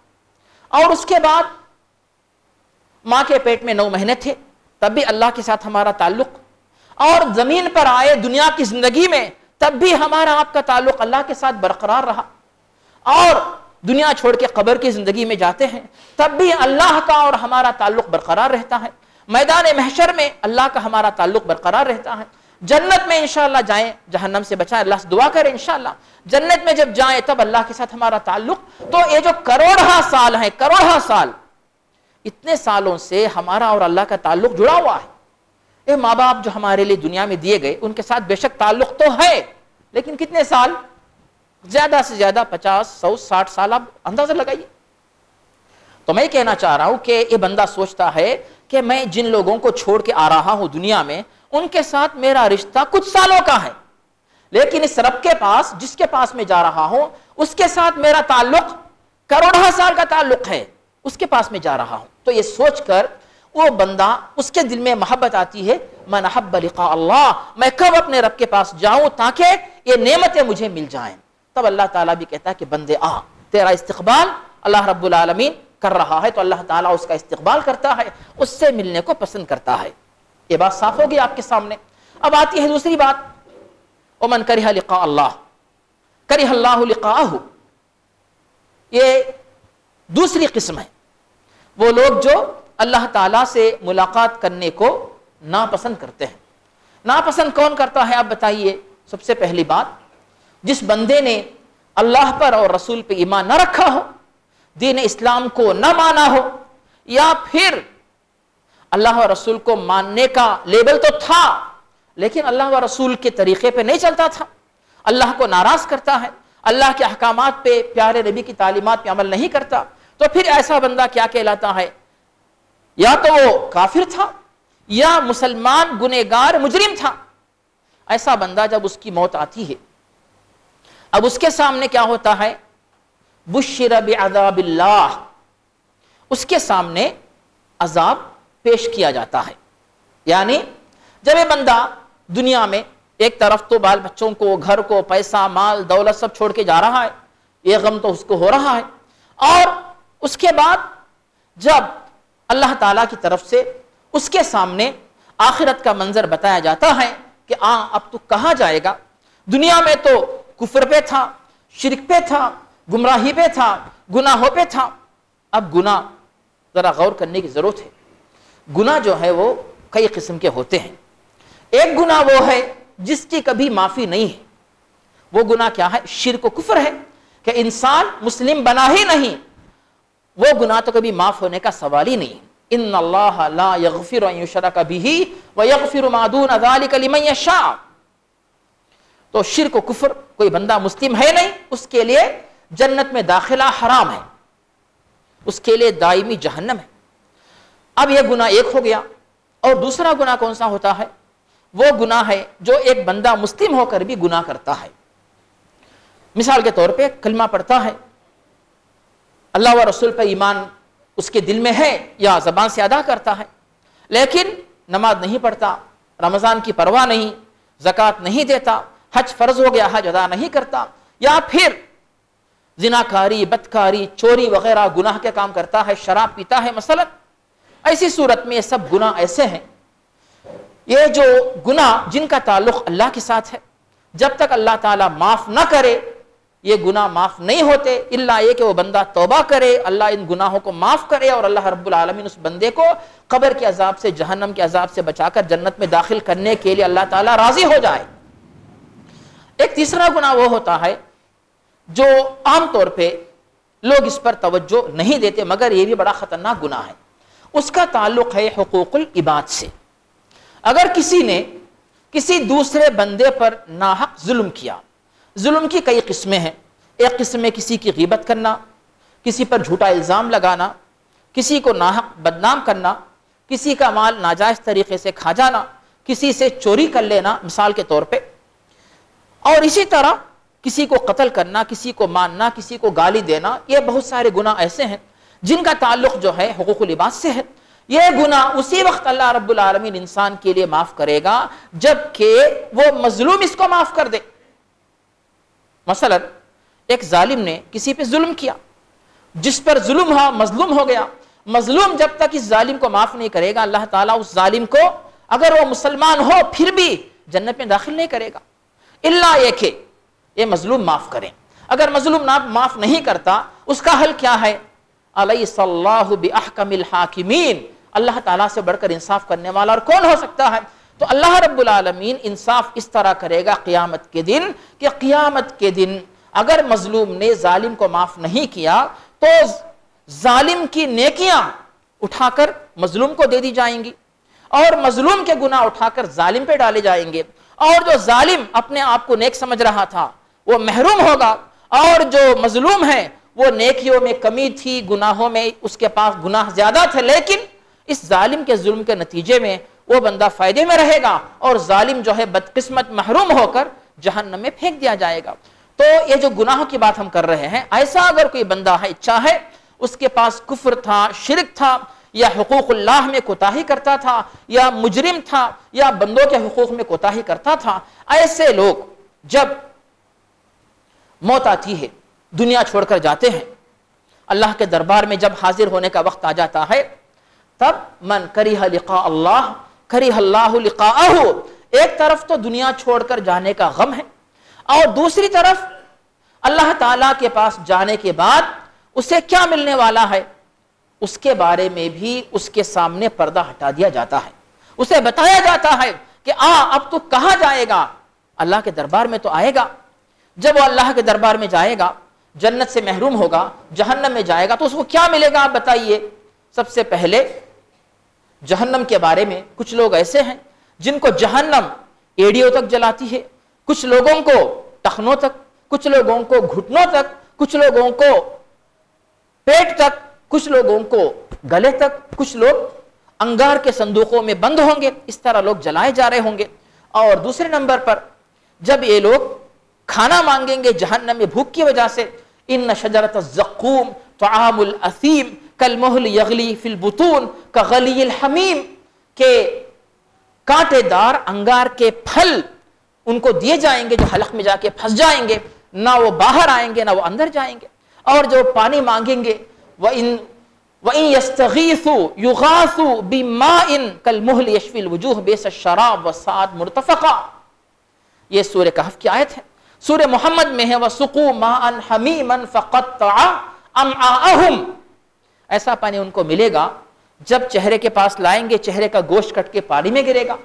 اور اس کے بعد ماں کے پیٹ میں 9 مہینے تھے تب بھی اللہ کے ساتھ ہمارا تعلق، اور زمین پر آئے دنیا کی زندگی میں تب بھی ہمارا آپ کا تعلق اللہ کے ساتھ برقرار رہا، اور دنیا چھوڑ کے قبر کی زندگی میں جاتے ہیں تب بھی اللہ کا اور ہمارا تعلق برقرار رہتا ہے، میدان محشر میں اللہ کا ہمارا تعلق برقرار رہتا ہے، جنت میں انشاءاللہ جائیں، جہنم سے بچائیں، اللہ سے دعا کریں انشاءاللہ، جنت میں جب جائیں تب اللہ کے ساتھ ہمارا تعلق۔ تو یہ جو کروڑہ سال ہیں، کروڑہ سال، اتنے سالوں سے ہمارا اور اللہ کا تعلق جڑا ہوا ہے۔ یہ ماں باپ جو ہمارے لیے دنیا میں دیے گئے ان کے ساتھ بے شک تعلق تو ہے، لیکن کتنے سال؟ زیادہ سے زیادہ 50 100 60 سال، آپ اندازہ لگائیے۔ تو میں کہنا چاہ رہا ہوں کہ یہ بندہ سوچتا ہے کہ میں جن لوگوں کو چھوڑ کے آ رہا ہوں دنیا میں ان کے ساتھ میرا رشتہ کچھ سالوں کا ہے، لیکن اس رب کے پاس جس کے پاس میں جا رہا ہوں اس کے ساتھ میرا تعلق کروڑہ سال کا تعلق ہے، اس کے پاس میں جا رہا ہوں۔ تو یہ سوچ کر وہ بندہ، اس کے دل میں محبت آتی ہے، من احب لقاء اللہ، میں کب اپنے رب کے پاس جاؤں تاکہ یہ نعمتیں مجھے مل جائیں۔ تب اللہ تعالیٰ بھی کہتا ہے کہ بندے آ، تیرا استقبال اللہ رب العالمین کر رہا ہے تو اللہ تعالیٰ اس کا استقبال کرتا ہے، اس سے ملنے کو پسند کرتا ہے۔ یہ بات صاف ہوگی آپ کے سامنے۔ اب آتی ہے دوسری بات، وَمَنْ كَرِهَ لِقَاءَ اللَّهِ كَرِهَ اللَّهُ لِقَاءَهُ۔ یہ دوسری قسم ہے، وہ لوگ جو اللہ تعالیٰ سے ملاقات کرنے کو ناپسند کرتے ہیں۔ ناپسند کون کرتا ہے آپ بتائیے؟ سب سے پہلی بات، جس بندے نے اللہ پر اور رسول پہ ایمان نہ رکھا ہو، دین اسلام کو نہ مانا ہو، یا پھر اللہ و رسول کو ماننے کا لیبل تو تھا لیکن اللہ و رسول کے طریقے پہ نہیں چلتا تھا، اللہ کو ناراض کرتا ہے، اللہ کے احکامات پہ، پیارے نبی کی تعلیمات پہ عمل نہیں کرتا، تو پھر ایسا بندہ کیا کہلاتا ہے؟ یا تو وہ کافر تھا یا مسلمان گنہگار مجرم تھا۔ ایسا بندہ جب اس کی موت آتی ہے، اب اس کے سامنے کیا ہوتا ہے؟ بشر بعذاب اللہ، اس کے سامنے عذاب پیش کیا جاتا ہے۔ یعنی جب یہ بندہ دنیا میں ایک طرف تو بال بچوں کو، گھر کو، پیسہ، مال، دولت سب چھوڑ کے جا رہا ہے، یہ غم تو اس کو ہو رہا ہے، اور اس کے بعد جب اللہ تعالیٰ کی طرف سے اس کے سامنے آخرت کا منظر بتایا جاتا ہے کہ اب تو کہاں جائے گا؟ دنیا میں تو کفر پہ تھا، شرک پہ تھا، گمراہی پہ تھا، گناہوں پہ تھا۔ اب گناہ ذرا غور کرنے کی ضرورت ہے۔ گناہ جو ہے وہ کئی قسم کے ہوتے ہیں۔ ایک گناہ وہ ہے جس کی کبھی معافی نہیں ہے۔ وہ گناہ کیا ہے؟ شرک و کفر ہے کہ انسان مسلم بنا ہی نہیں، وہ گناہ تو کبھی معاف ہونے کا سوال ہی نہیں۔ ان اللہ لا یغفر ان یشرک بہ ویغفر ما دون ذلک لمن یشاء۔ تو شرک و کفر، کوئی بندہ مسلم ہے نہیں، اس کے لیے جنت میں داخلہ حرام ہے، اس کے لیے دائمی جہنم ہے۔ اب یہ گناہ ایک ہو گیا، اور دوسرا گناہ کون سا ہوتا ہے؟ وہ گناہ ہے جو ایک بندہ مسلم ہو کر بھی گناہ کرتا ہے۔ مثال کے طور پہ کلمہ پڑھتا ہے، اللہ و رسول پر ایمان اس کے دل میں ہے یا زبان سے ادا کرتا ہے، لیکن نماز نہیں پڑھتا، رمضان کی پرواہ نہیں، زکوٰۃ نہیں دیتا، حج فرض ہو گیا حج ادا نہیں کرتا، یا پھر زناکاری، بدکاری، چوری وغیرہ گناہ کے کام کرتا ہے، شراب پیتا ہے مثلا۔ ایسی صورت میں یہ سب گناہ ایسے ہیں، یہ جو گناہ جن کا تعلق اللہ کے ساتھ ہے، جب تک اللہ تعالیٰ معاف نہ کرے یہ گناہ معاف نہیں ہوتے، الا یہ کہ وہ بندہ توبہ کرے، اللہ ان گناہوں کو معاف کرے، اور اللہ رب العالمین اس بندے کو قبر کے عذاب سے، جہنم کے عذاب سے بچا کر جنت میں داخل کرنے کے لیے اللہ تعالیٰ راضی ہو جائے۔ ایک تیسرا گناہ وہ ہوتا ہے جو عام طور پہ لوگ اس پر توجہ نہیں دیتے، مگر یہ بھی بڑا خطرناک گناہ ہے۔ اس کا تعلق ہے حقوق العباد سے۔ اگر کسی نے کسی دوسرے بندے پر ناحق ظلم کیا، ظلم کی کئی قسمیں ہیں۔ ایک قسم ہے کسی کی غیبت کرنا، کسی پر جھوٹا الزام لگانا، کسی کو ناحق بدنام کرنا، کسی کا مال ناجائز طریقے سے کھا جانا، کسی سے چوری کر لینا مثال کے طور پہ، اور اسی طرح کسی کو قتل کرنا، کسی کو مارنا، کسی کو گالی دینا۔ یہ بہت سارے گناہ ایسے ہیں جن کا تعلق جو ہے حقوق العباد سے ہے۔ یہ گناہ اسی وقت اللہ رب العالمین انسان کے لیے معاف کرے گا جب کہ وہ مظلوم اس کو معاف کر دے۔ مثلا ایک ظالم نے کسی پہ ظلم کیا، جس پر ظلم ہوا مظلوم ہو گیا، مظلوم جب تک اس ظالم کو معاف نہیں کرے گا اللہ تعالیٰ اس ظالم کو اگر وہ مسلمان ہو پھر بھی جنت میں داخل نہیں کرے گا، الا یہ کہ یہ مظلوم معاف کریں۔ اگر مظلوم معاف نہیں کرتا اس کا حل کیا ہے؟ الیس اللہ باحکم الحاکمین، اللہ تعالیٰ سے بڑھ کر انصاف کرنے والا اور کون ہو سکتا ہے؟ تو اللہ رب العالمین انصاف اس طرح کرے گا قیامت کے دن کہ قیامت کے دن اگر مظلوم نے ظالم کو معاف نہیں کیا تو ظالم کی نیکیاں اٹھا کر مظلوم کو دے دی جائیں گی، اور مظلوم کے گناہ اٹھا کر ظالم پہ ڈالے جائیں گے، اور جو ظالم اپنے آپ کو نیک سمجھ رہا تھا وہ محروم ہوگا، اور جو مظلوم ہے وہ نیکیوں میں کمی تھی، گناہوں میں اس کے پاس گناہ زیادہ تھے، لیکن اس ظالم کے ظلم کے نتیجے میں وہ بندہ فائدے میں رہے گا، اور ظالم جو ہے بدقسمت محروم ہو کر جہنم میں پھینک دیا جائے گا۔ تو یہ جو گناہوں کی بات ہم کر رہے ہیں، ایسا اگر کوئی بندہ ہے، چاہے اس کے پاس کفر تھا، شرک تھا، یا حقوق اللہ میں کوتاہی کرتا تھا، یا مجرم تھا، یا بندوں کے حقوق میں کوتاہی کرتا تھا، ایسے لوگ جب موت آتی ہے، دنیا چھوڑ کر جاتے ہیں، اللہ کے دربار میں جب حاضر ہونے کا وقت آ جاتا ہے تب من کریہ لقاء اللہ کریہ اللہ لقاءہ، ایک طرف تو دنیا چھوڑ کر جانے کا غم ہے اور دوسری طرف اللہ تعالیٰ کے پاس جانے کے بعد اسے کیا ملنے والا ہے اس کے بارے میں بھی اس کے سامنے پردہ ہٹا دیا جاتا ہے، اسے بتایا جاتا ہے کہ اب تو کہاں جائے گا، اللہ کے دربار میں تو آئے گا۔ جب وہ اللہ کے دربار میں جائے گا جنت سے محروم ہوگا، جہنم میں جائے گا تو اس کو کیا ملے گا آپ بتائیے۔ سب سے پہلے جہنم کے بارے میں کچھ لوگ ایسے ہیں جن کو جہنم ایڑیوں تک جلاتی ہے، کچھ لوگوں کو ٹخنوں تک، کچھ لوگوں کو گھٹنوں تک، کچھ لوگوں کو پیٹ تک، کچھ لوگوں کو گلے تک، کچھ لوگ انگار کے صندوقوں میں بند ہوں گے، اس طرح لوگ جلائے جا رہے ہوں گے۔ اور دوسرے نمبر پر جب یہ لوگ کھانا مانگیں گے جہنم میں بھوک کی وجہ سے، ان شجرۃ الزقوم طعام الاثیم کالمہل یغلی فی البطون کغلی الحمیم، کہ کانٹے دار انگار کے پھل ان کو دیے جائیں گے جو حلق میں جا کے پھنس جائیں گے، نہ وہ باہر آئیں گے نہ وہ اندر جائیں گے۔ اور جو پانی مانگیں گے وَإِن يَسْتَغِيثُوا يُغَاثُوا بِمَاءٍ كَالْمُهْلِ يَشْفِي الْوُجُوهَ بِئْسَ الشَّرَابُ وَسَاءَتْ مُرْتَفَقًا، یہ سورہ کہف کی آیت ہے۔ سورہ محمد میں ہے وَسُقُوا مَاءً حَمِيمًا فَقَطَّعَ أَمْعَاءَهُمْ، ایسا پانی ان کو ملے گا جب چہرے کے پاس لائیں گے چہرے کا گوشت کٹ کے پانی میں گرے گا،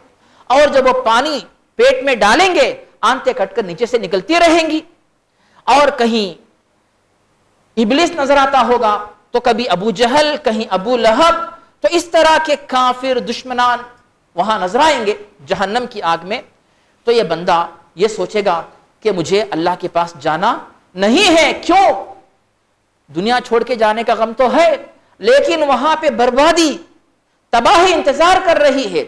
اور جب وہ پانی پیٹ میں ڈالیں گے آنتیں کٹ کر نیچے سے نکلتی رہیں گی، اور کہیں ابلیس نظر آتا ہوگا تو کبھی ابو جہل کہیں ابو لہب، تو اس طرح کے کافر دشمنان وہاں نظر آئیں گے جہنم کی آگ میں۔ تو یہ بندہ یہ سوچے گا کہ مجھے اللہ کے پاس جانا نہیں ہے، کیوں؟ دنیا چھوڑ کے جانے کا غم تو ہے لیکن وہاں پہ بربادی تباہی انتظار کر رہی ہے۔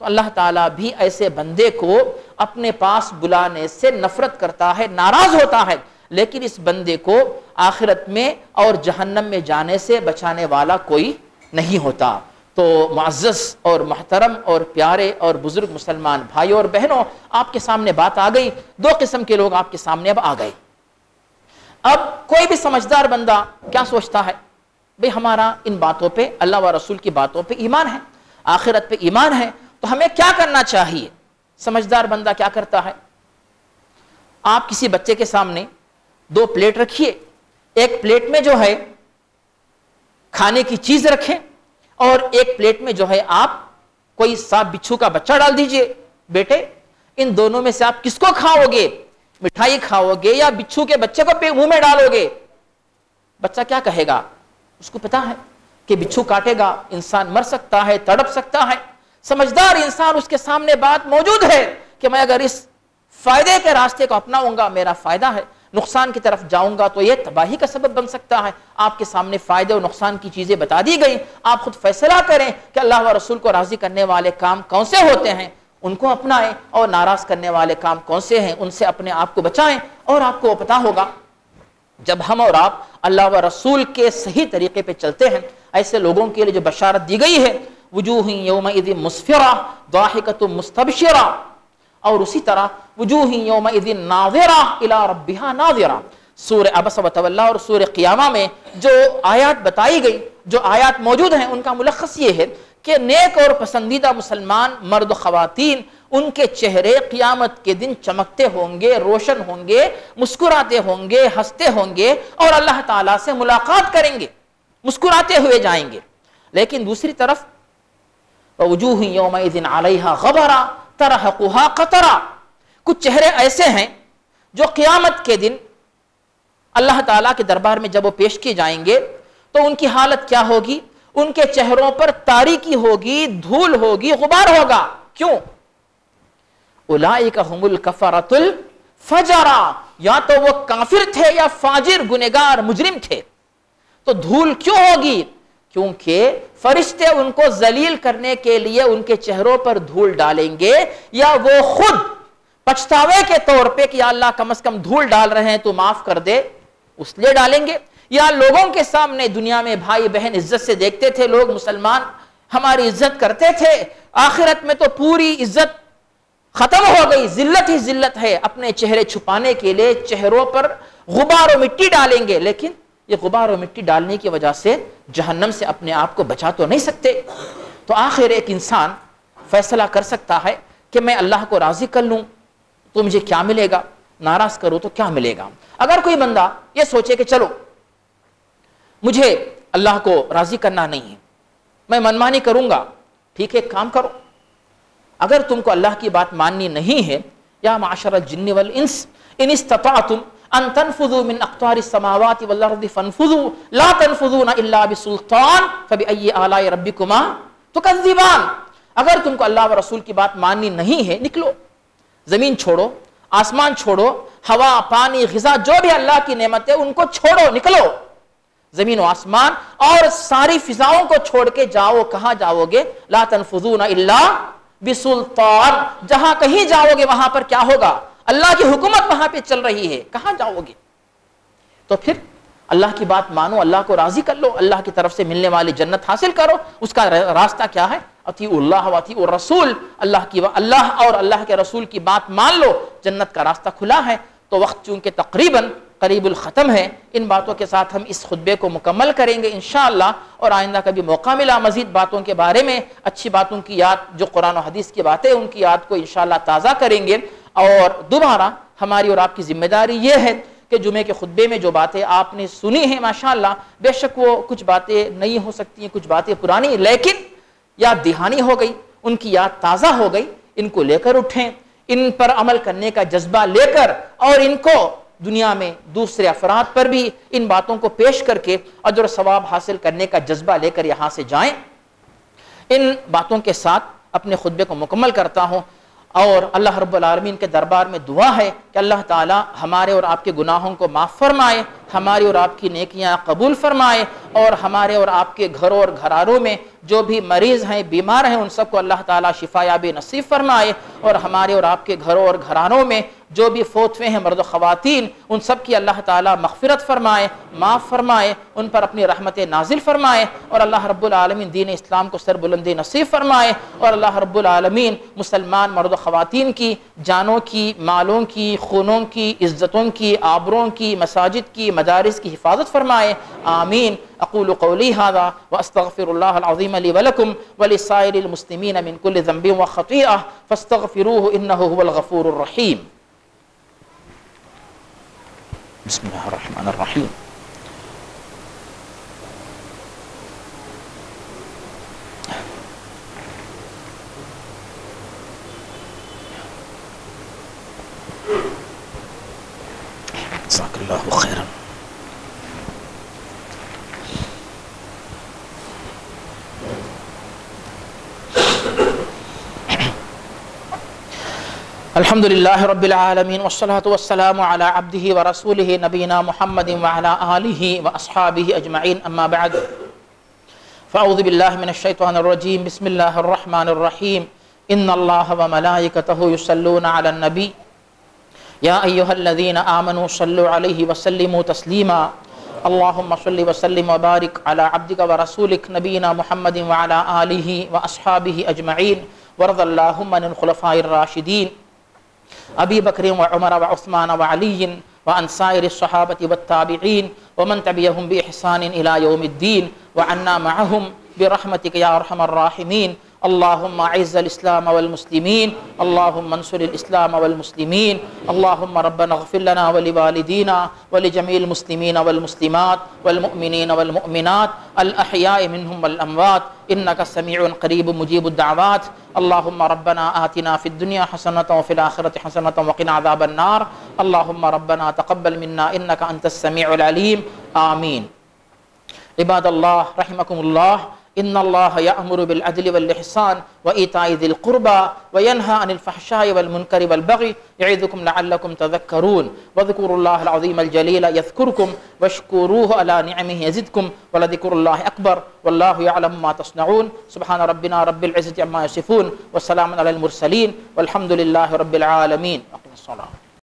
تو اللہ تعالیٰ بھی ایسے بندے کو اپنے پاس بلانے سے نفرت کرتا ہے، ناراض ہوتا ہے، لیکن اس بندے کو آخرت میں اور جہنم میں جانے سے بچانے والا کوئی نہیں ہوتا۔ تو معزز اور محترم اور پیارے اور بزرگ مسلمان بھائیوں اور بہنوں، آپ کے سامنے بات آ گئی، دو قسم کے لوگ آپ کے سامنے اب آ گئے۔ اب کوئی بھی سمجھدار بندہ کیا سوچتا ہے؟ بھئی ہمارا ان باتوں پہ، اللہ و رسول کی باتوں پہ ایمان ہے، آخرت پہ ایمان ہے، تو ہمیں کیا کرنا چاہیے؟ سمجھدار بندہ کیا کرتا ہے؟ آپ کسی بچے کے سامنے دو پلیٹ رکھیے، ایک پلیٹ میں جو ہے کھانے کی چیز رکھیں اور ایک پلیٹ میں جو ہے آپ کوئی سانپ بچھو کا بچہ ڈال دیجئے۔ بیٹے ان دونوں میں سے آپ کس کو کھاؤ گے؟ مٹھائی کھاؤ گے یا بچھو کے بچے کو منہ میں ڈالو گے؟ بچہ کیا کہے گا؟ اس کو پتا ہے کہ بچھو کاٹے گا انسان مر سکتا ہے، تڑپ سکتا ہے۔ سمجھدار انسان اس کے سامنے بات موجود ہے کہ میں اگر اس فائدے کے راستے کو اپناؤں گا میرا فائدہ ہے، نقصان کی طرف جاؤں گا تو یہ تباہی کا سبب بن سکتا ہے۔ آپ کے سامنے فائدے اور نقصان کی چیزیں بتا دی گئی، آپ خود فیصلہ کریں کہ اللہ و رسول کو راضی کرنے والے کام کون سے ہوتے ہیں، ان کو اپنائیں، اور ناراض کرنے والے کام کون سے ہیں ان سے اپنے آپ کو بچائیں۔ اور آپ کو پتا ہوگا جب ہم اور آپ اللہ و رسول کے صحیح طریقے پہ چلتے ہیں، ایسے لوگوں کے لیے جو بشارت دی گئی ہے وجوہ یومئذ مسفرہ ضاحکۃ مستبشرہ، اور اسی طرح وجوہ یومئذ ناظرہ الی ربہا ناظرہ۔ سورہ عبس وتولی اور سورہ قیامہ میں جو آیات بتائی گئی، جو آیات موجود ہیں، ان کا ملخص یہ ہے کہ نیک اور پسندیدہ مسلمان مرد و خواتین، ان کے چہرے قیامت کے دن چمکتے ہوں گے، روشن ہوں گے، مسکراتے ہوں گے، ہنستے ہوں گے اور اللہ تعالیٰ سے ملاقات کریں گے، مسکراتے ہوئے جائیں گے۔ لیکن دوسری طرف وجوہ یومئذ علیہا غبرہ ترہقہا قطرہ، کچھ چہرے ایسے ہیں جو قیامت کے دن اللہ تعالیٰ کے دربار میں جب وہ پیش کیے جائیں گے تو ان کی حالت کیا ہوگی؟ ان کے چہروں پر تاریکی ہوگی، دھول ہوگی، غبار ہوگا۔ کیوں؟ اولئک ھم الکفرۃ الفجرہ، یا تو وہ کافر تھے یا فاجر گنہگار مجرم تھے۔ تو دھول کیوں ہوگی؟ کیونکہ فرشتے ان کو ذلیل کرنے کے لیے ان کے چہروں پر دھول ڈالیں گے، یا وہ خود پچھتاوے کے طور پہ کہ یا اللہ کم از کم دھول ڈال رہے ہیں تو معاف کر دے، اس لیے ڈالیں گے، یا لوگوں کے سامنے دنیا میں بھائی بہن عزت سے دیکھتے تھے، لوگ مسلمان ہماری عزت کرتے تھے، آخرت میں تو پوری عزت ختم ہو گئی، ذلت ہی ذلت ہے، اپنے چہرے چھپانے کے لیے چہروں پر غبار و مٹی ڈالیں گے۔ لیکن یہ غبار و مٹی ڈالنے کی وجہ سے جہنم سے اپنے آپ کو بچا تو نہیں سکتے. تو آخر ایک انسان فیصلہ کر سکتا ہے کہ میں اللہ کو راضی کر لوں تو مجھے کیا ملے گا، ناراض کروں تو کیا ملے گا. اگر کوئی بندہ یہ سوچے کہ چلو مجھے اللہ کو راضی کرنا نہیں ہے، میں منمانی کروں گا، ٹھیک ہے کام کرو. اگر تم کو اللہ کی بات ماننی نہیں ہے، یا معاشر الجن والانس ان استطعتم ان تنفذوا من اقطار السماوات والارض فانفذوا لا تنفذون الا بسلطان فبأي آلاء ربكما تكذبان. اگر تم کو اللہ و رسول کی بات ماننی نہیں ہے، نکلو، زمین چھوڑو، آسمان چھوڑو، ہوا، پانی، غذا، جو بھی اللہ کی نعمت ہے ان کو چھوڑو، نکلو، زمین و آسمان اور ساری فضاؤں کو چھوڑ کے جاؤ. کہاں جاؤ گے؟ لا تنفذون الا بسلطان. جہاں کہیں جاؤ گے وہاں پر کیا ہوگا؟ اللہ کی حکومت وہاں پہ چل رہی ہے، کہاں جاؤ گے؟ تو پھر اللہ کی بات مانو، اللہ کو راضی کر لو، اللہ کی طرف سے ملنے والی جنت حاصل کرو. اس کا راستہ کیا ہے؟ اطیعوا اللہ و اطیعوا الرسول. اللہ اور اللہ کے رسول کی بات مان لو، جنت کا راستہ کھلا ہے. تو وقت چونکہ تقریباً قریب الختم ہے، ان باتوں کے ساتھ ہم اس خطبے کو مکمل کریں گے انشاءاللہ. اور آئندہ کبھی موقع ملا مزید باتوں کے بارے میں، اچھی باتوں کی یاد، جو قرآن و حدیث کی باتیں ان کی یاد کو انشاءاللہ تازہ کریں گے. اور دوبارہ ہماری اور آپ کی ذمہ داری یہ ہے کہ جمعے کے خطبے میں جو باتیں آپ نے سنی ہیں ماشاءاللہ، بے شک وہ کچھ باتیں نئی ہو سکتی ہیں، کچھ باتیں پرانی، لیکن یاد دہانی ہو گئی، ان کی یاد تازہ ہو گئی. ان کو لے کر اٹھیں، ان پر عمل کرنے کا جذبہ لے کر، اور ان کو دنیا میں دوسرے افراد پر بھی ان باتوں کو پیش کر کے اجر و ثواب حاصل کرنے کا جذبہ لے کر یہاں سے جائیں. ان باتوں کے ساتھ اپنے خطبے کو مکمل کرتا ہوں، اور اللہ رب العالمین کے دربار میں دعا ہے کہ اللہ تعالی ہمارے اور آپ کے گناہوں کو معاف فرمائے، ہماری اور آپ کی نیکیاں قبول فرمائے، اور ہمارے اور آپ کے گھروں اور گھرانوں میں جو بھی مریض ہیں، بیمار ہیں، ان سب کو اللہ تعالیٰ شفا یابی نصیب فرمائے. اور ہمارے اور آپ کے گھروں اور گھرانوں میں جو بھی فوت ہوئے ہیں مرد و خواتین، ان سب کی اللہ تعالیٰ مغفرت فرمائے، معاف فرمائے، ان پر اپنی رحمت نازل فرمائے. اور اللہ رب العالمین دین اسلام کو سر بلندی نصیب فرمائے. اور اللہ رب العالمین مسلمان مرد و خواتین کی جانوں کی، مالوں کی، خونوں کی، عزتوں کی، آبروں کی، مساجد کی، مدارس کی حفاظت فرمائے. آمین. اقول قولی هذا واستغفر الله العظيم لي ولكم ولسائر المسلمين من كل ذنب وخطيئة فاستغفروه انه هو الغفور الرحيم. بسم الله الرحمن الرحيم. جزاك الله خيرا. الحمد لله رب العالمين والصلاة والسلام على عبده ورسوله نبينا محمد وعلى آله وأصحابه أجمعين. أما بعد، فأعوذ بالله من الشيطان الرجيم. بسم الله الرحمن الرحيم. إن الله وملائكته يصلون على النبي يا أيها الذين آمنوا صلوا عليه وسلموا تسليما. اللهم صل وسلم وبارك على عبدك ورسولك نبينا محمد وعلى آله وأصحابه أجمعين. وارض اللهم عن الخلفاء الراشدين أبي بكر وعمر وعثمان وعلي وعن سائر الصحابة والتابعين ومن تبعهم بإحسان إلى يوم الدين، وعنا معهم برحمتك يا أرحم الراحمين. اللهم أعز الإسلام والمسلمين، اللهم انصر الإسلام والمسلمين. اللهم ربنا اغفر لنا ولوالدينا ولجميع المسلمين والمسلمات والمؤمنين والمؤمنات الأحياء منهم والأموات إنك سميع قريب مجيب الدعوات. اللهم ربنا آتنا في الدنيا حسنة وفي الآخرة حسنة وقنا عذاب النار. اللهم ربنا تقبل منا إنك أنت السميع العليم. آمين. عباد الله رحمكم الله، إن الله يأمر بالعدل والإحسان وإيتاء ذي القربى وينهى عن الفحشاء والمنكر والبغي يعظكم لعلكم تذكرون. واذكروا الله العظيم الجليل يذكركم واشكروه على نعمه يزدكم ولذكر الله أكبر والله يعلم ما تصنعون. سبحان ربنا رب العزة عما يصفون وسلام على المرسلين والحمد لله رب العالمين. أقم الصلاة.